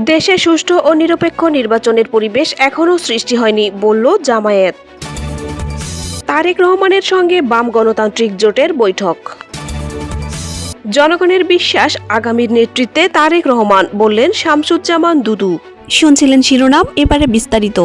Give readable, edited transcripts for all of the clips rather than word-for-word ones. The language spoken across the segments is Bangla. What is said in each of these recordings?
দেশে সুষ্ঠু ও নিরপেক্ষ নির্বাচনের পরিবেশ এখনও সৃষ্টি হয়নি বলল জামায়াত। তারেক রহমানের সঙ্গে বাম গণতান্ত্রিক জোটের বৈঠক। জনগণের বিশ্বাস আগামীর নেতৃত্বে তারেক রহমান, বললেন শামসুজ্জামান দুদু। শুনছিলেন শিরোনাম, এবারে বিস্তারিত।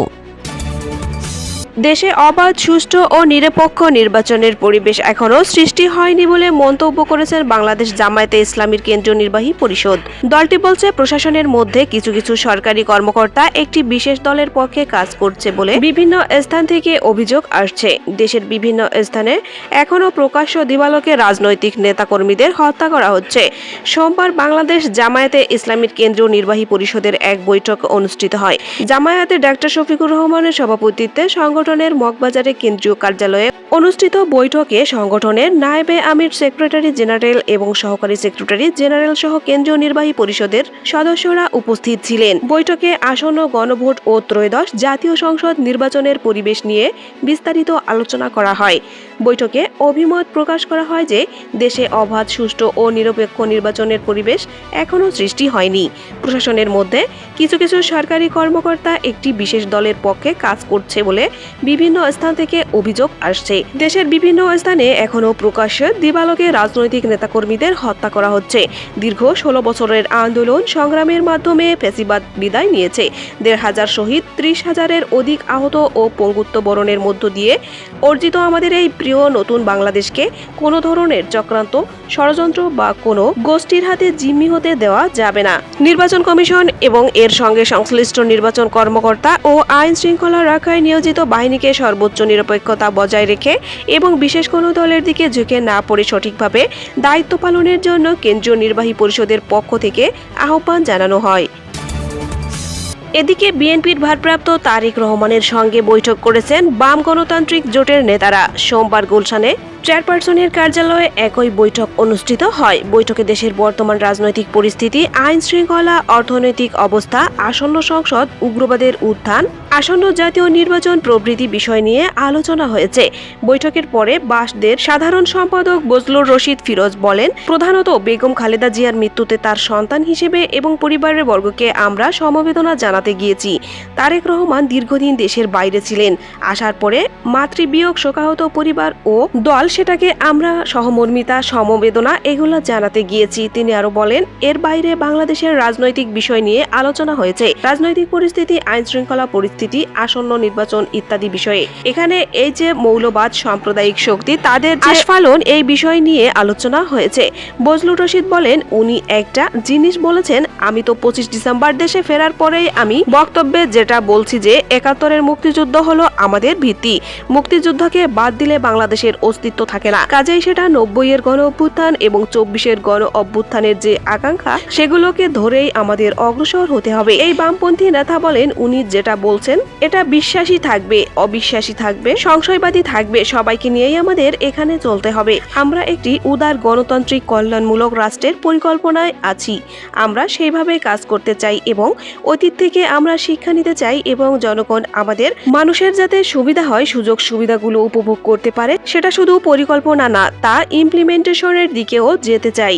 দেশে অবাধ, সুষ্ঠু ও নিরপেক্ষ নির্বাচনের পরিবেশ এখনও সৃষ্টি হয়নি বলে মন্তব্য করেছেন বাংলাদেশ জামায়াতে ইসলামীর কেন্দ্রীয় নির্বাহী পরিষদ। দলটি বলছে, প্রশাসনের মধ্যে কিছু কিছু সরকারি কর্মকর্তা একটি বিশেষ দলের পক্ষে কাজ করছে বলে বিভিন্ন স্থান থেকে অভিযোগ আসছে। দেশের বিভিন্ন স্থানে এখনও প্রকাশ্য দিবালোকে রাজনৈতিক নেতাকর্মীদের হত্যা করা হচ্ছে। সোমবার বাংলাদেশ জামায়াতে ইসলামীর কেন্দ্রীয় নির্বাহী পরিষদের এক বৈঠক অনুষ্ঠিত হয়। জামায়াতে ডাক্তার শফিকুর রহমানের সভাপতিত্বে সংগঠনের মগবাজারে কেন্দ্রীয় কার্যালয়ে অনুষ্ঠিত বৈঠকে সংগঠনের নায়েবে আমির, সেক্রেটারি জেনারেল এবং সহকারী সেক্রেটারি জেনারেল সহ কেন্দ্রীয় নির্বাহী পরিষদের সদস্যরা উপস্থিত ছিলেন। বৈঠকে আসন্ন গণভোট ও ত্রয়োদশ জাতীয় সংসদ নির্বাচনের পরিবেশ নিয়ে বিস্তারিত আলোচনা করা হয়। বৈঠকে অভিমত প্রকাশ করা হয় যে দেশে অবাধ, সুষ্ঠু ও নিরপেক্ষ নির্বাচনের পরিবেশ এখনও সৃষ্টি হয়নি। প্রশাসনের মধ্যে কিছু কিছু সরকারি কর্মকর্তা একটি বিশেষ দলের পক্ষে কাজ করছে বলে বিভিন্ন স্থান থেকে অভিযোগ আসছে। দেশের বিভিন্ন স্থানে এখনও প্রকাশ্যে দিবালোকে রাজনৈতিক নেতাকর্মীদের হত্যা করা হচ্ছে। দীর্ঘ 16 বছরের আন্দোলন সংগ্রামের মাধ্যমে ফ্যাসিবাদ বিদায় নিয়েছে। 1,500 শহীদ, 30,000-এর অধিক আহত ও পঙ্গুত্ব বরণের মধ্য দিয়ে অর্জিত আমাদের এই প্রিয় নতুন বাংলাদেশকে কোনো ধরনের চক্রান্ত, ষড়যন্ত্র বা কোনো গোষ্ঠীর হাতে জিম্মি হতে দেওয়া যাবে না। নির্বাচন কমিশন এবং এর সঙ্গে সংশ্লিষ্ট নির্বাচন কর্মকর্তা ও আইন শৃঙ্খলা রক্ষায় নিয়োজিত বাহিনীকে সর্বোচ্চ নিরপেক্ষতা বজায় রেখে এবং বিশেষ কোনো দলের দিকে ঝুঁকে না পড়ে সঠিকভাবে দায়িত্ব পালনের জন্য কেন্দ্রীয় নির্বাহী পরিষদের পক্ষ থেকে আহ্বান জানানো হয়। এদিকে বিএনপির ভারপ্রাপ্ত তারেক রহমানের সঙ্গে বৈঠক করেছেন বাম গণতান্ত্রিক জোটের নেতারা। সোমবার গুলশানে চেয়ারপারসনের কার্যালয়ে একই বৈঠক অনুষ্ঠিত হয়। বৈঠকে দেশের বর্তমান রাজনৈতিক পরিস্থিতি, আইন শৃঙ্খলা, অর্থনৈতিক অবস্থা, আসন্ন সংসদ, উগ্রবাদের উত্থান, আসন্ন জাতীয় নির্বাচন প্রভৃতি বিষয় নিয়ে আলোচনা হয়েছে। বৈঠকের পরে বাসদের সাধারণ সম্পাদক বজলুর রশিদ ফিরোজ বলেন, প্রধানত বেগম খালেদা জিয়ার মৃত্যুতে তার সন্তান হিসেবে এবং পরিবারের বর্গকে আমরা সমবেদনা জানাতে গিয়েছি। তারেক রহমান দীর্ঘদিন দেশের বাইরে ছিলেন। আসার পরে মাতৃবিয়োগ, শোকাহত পরিবার ও দল, সেটাকে আমরা সহমর্মিতা, সমবেদনা এগুলো জানাতে গিয়েছি। তিনি আরো বলেন, এর বাইরে বাংলাদেশের রাজনৈতিক বিষয় নিয়ে আলোচনা হয়েছে। রাজনৈতিক পরিস্থিতি, আইন শৃঙ্খলা পরিস্থিতি, আসন্ন নির্বাচন ইত্যাদি বিষয়ে। এখানে এই যে মৌলবাদ, সাম্প্রদায়িক শক্তি, তাদের আস্ফালন, এই বিষয় নিয়ে আলোচনা হয়েছে। বজলুর রশিদ বলেন, উনি একটা জিনিস বলেছেন, আমি তো 25 ডিসেম্বর দেশে ফেরার পরেই আমি বক্তব্যে যেটা বলছি যে 71-এর মুক্তিযুদ্ধ হলো আমাদের ভিত্তি। মুক্তিযুদ্ধকে বাদ দিলে বাংলাদেশের অস্তিত্ব থাকে না। কাজেই সেটা 90-এর গণ অভ্যুত্থান এবং 24-এর গণ অভ্যুত্থানের যে আকাঙ্ক্ষা, সেগুলোকে ধরেই আমাদের অগ্রসর হতে হবে। এই বামপন্থী নেতা বলেন, উনি যেটা বলছেন এটা বিশ্বাসী থাকবে, অবিশ্বাসী থাকবে, সংশয়বাদী থাকবে, সবাইকে নিয়েই আমাদের এখানে চলতে হবে। আমরা একটি উদার গণতান্ত্রিক কল্যাণমূলক রাষ্ট্রের পরিকল্পনায় আছি। আমরা সেইভাবে কাজ করতে চাই এবং অতীত থেকে আমরা শিক্ষা নিতে চাই এবং জনগণ, আমাদের মানুষের যাতে সুবিধা হয়, সুযোগ সুবিধাগুলো উপভোগ করতে পারে, সেটা শুধু পরিকল্পনা না, তা ইমপ্লিমেন্টেশনের দিকেও যেতে চাই।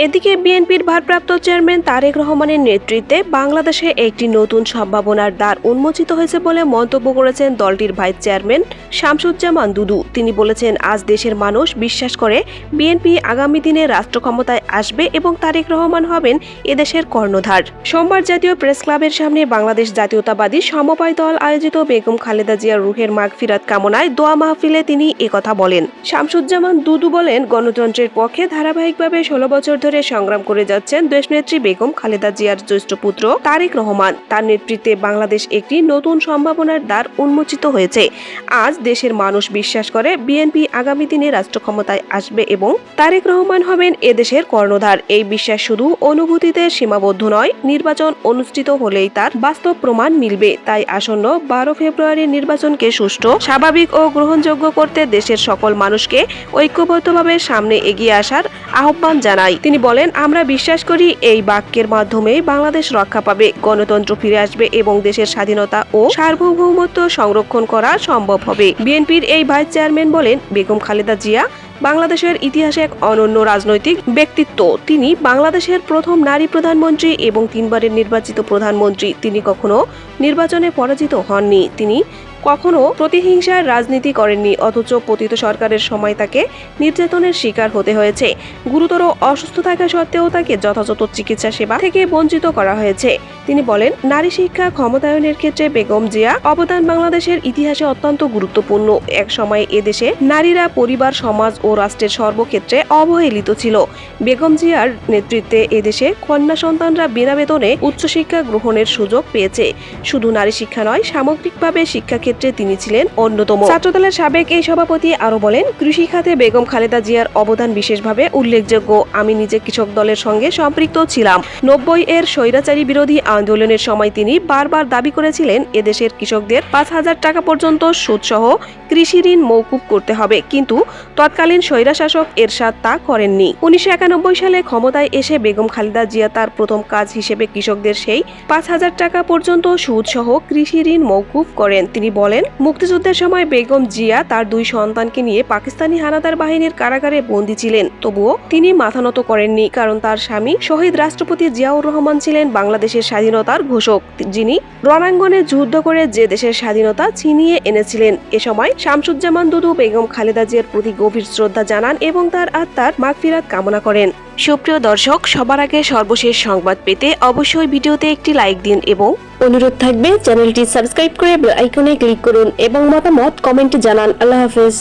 এদিকে বিএনপির ভারপ্রাপ্ত চেয়ারম্যান তারেক রহমানের নেতৃত্বে বাংলাদেশে একটি নতুন সম্ভাবনার দ্বার উন্মোচিত হয়েছে বলে মন্তব্য করেছেন দলটির ভাইস চেয়ারম্যান শামসুজ্জামান দুদু। তিনি বলেছেন, আজ দেশের মানুষ বিশ্বাস করে বিএনপি আগামী দিনে রাষ্ট্র ক্ষমতায় আসবে এবং তারেক রহমান হবেন এদেশের কর্ণধার। সোমবার জাতীয় প্রেস ক্লাবের সামনে বাংলাদেশ জাতীয়তাবাদী সমবায় দল আয়োজিত বেগম খালেদা জিয়ার রুহের মাগফিরাত কামনায় দোয়া মাহফিলে তিনি একথা বলেন। শামসুজ্জামান দুদু বলেন, গণতন্ত্রের পক্ষে ধারাবাহিকভাবে 16 বছর ধরে সংগ্রাম করে যাচ্ছেন দেশনেত্রী বেগম খালেদা জিয়ার জ্যেষ্ঠ পুত্র তারেক রহমান। তার নেতৃত্বে বাংলাদেশ একটি নতুন সম্ভাবনার দ্বার উন্মোচিত হয়েছে। আজ দেশের মানুষ বিশ্বাস করে বিএনপি আগামী দিনে রাষ্ট্র ক্ষমতায় আসবে এবং তারেক রহমান হবেন এদেশের কর্ণধার। এই বিশ্বাস শুধু অনুভূতিতে সীমাবদ্ধ নয়, নির্বাচন অনুষ্ঠিত হলেই তার বাস্তব প্রমাণ মিলবে। তাই আসন্ন 12 ফেব্রুয়ারির নির্বাচনকে সুষ্ঠু, স্বাভাবিক ও গ্রহণযোগ্য করতে দেশের সকল মানুষকে ঐক্যবদ্ধভাবে সামনে এগিয়ে আসার আহ্বান জানাই। তিনি বলেন, আমরা বিশ্বাস করি এই বাক্যের মাধ্যমে বাংলাদেশ রক্ষা পাবে, গণতন্ত্র ফিরে আসবে এবং দেশের স্বাধীনতা ও সার্বভৌমত্ব সংরক্ষণ করা সম্ভব হবে। বিএনপির এই ভাইস চেয়ারম্যান বলেন, বেগম খালেদা জিয়া বাংলাদেশের ইতিহাসে এক অনন্য রাজনৈতিক ব্যক্তিত্ব। তিনি বাংলাদেশের প্রথম নারী প্রধানমন্ত্রী এবং 3 বারের নির্বাচিত প্রধানমন্ত্রী। তিনি কখনো নির্বাচনে পরাজিত হননি। তিনি কখনো প্রতিহিংসার রাজনীতি করেননি, অথচ পতিত সরকারের সময় তাকে নির্যাতনের শিকার হতে হয়েছে। গুরুতর অসুস্থ থাকা সত্ত্বেও তাকে যথাযথ চিকিৎসা সেবা থেকে বঞ্চিত করা হয়েছে। তিনি বলেন, নারী শিক্ষা ক্ষমতায়নের ক্ষেত্রে বেগম জিয়া অবদান বাংলাদেশের ইতিহাসে অত্যন্ত গুরুত্বপূর্ণ। এক সময় এদেশে নারীরা পরিবার, সমাজ ও রাষ্ট্রের সর্বক্ষেত্রে অবহেলিত ছিল। বেগম জিয়ার নেতৃত্বে এদেশে কন্যা সন্তানরা বিনা বেতনে উচ্চশিক্ষা গ্রহণের সুযোগ পেয়েছে। শুধু নারী শিক্ষা নয়, সামগ্রিকভাবে শিক্ষা ক্ষেত্রে তিনি ছিলেন অন্যতম। ছাত্রদলের সাবেক এই সভাপতি আরো বলেন, কৃষি খাতে বেগম খালেদা জিয়ার অবদান বিশেষভাবে উল্লেখযোগ্য। আমি নিজে কৃষক দলের সঙ্গে সম্পৃক্ত ছিলাম। 90-এর স্বৈরাচারী বিরোধী আন্দোলনের সময় তিনি বারবার দাবি করেছিলেন এদেশের কৃষকদের 5,000 টাকা পর্যন্ত সুদসহ কৃষি ঋণ মওকুফ করতে হবে, কিন্তু তৎকালীন স্বৈরাশাসক এরশাদ তা করেননি। 1991 সালে ক্ষমতায় এসে বেগম খালেদা জিয়া তার প্রথম কাজ হিসেবে কৃষকদের সেই 5,000 টাকা পর্যন্ত সুদসহ কৃষি ঋণ মওকুফ করেন। তিনি বলেন, মুক্তিযুদ্ধের সময় বেগম জিয়া তার 2 সন্তানকে নিয়ে পাকিস্তানি হানাদার বাহিনীর কারাগারে বন্দী ছিলেন। তবুও তিনি মাথা নত করেননি, কারণ তার স্বামী শহীদ রাষ্ট্রপতি জিয়াউর রহমান ছিলেন বাংলাদেশের স্বাধীনতার ঘোষক, যিনি রণাঙ্গনে যুদ্ধ করে যে দেশের স্বাধীনতা ছিনিয়ে এনেছিলেন। এ সময় শামসুজ্জামান দুদু বেগম খালেদা জিয়ার প্রতি গভীর শ্রদ্ধা জানান এবং তার আত্মার মাগফিরাত কামনা করেন। সুপ্রিয় দর্শক, সবার আগে সর্বশেষ সংবাদ পেতে অবশ্যই ভিডিওতে একটি লাইক দিন এবং অনুরোধ থাকবে চ্যানেলটি সাবস্ক্রাইব করে বেল আইকনে ক্লিক করুন এবং মতামত কমেন্টে জানান। আল্লাহ হাফেজ।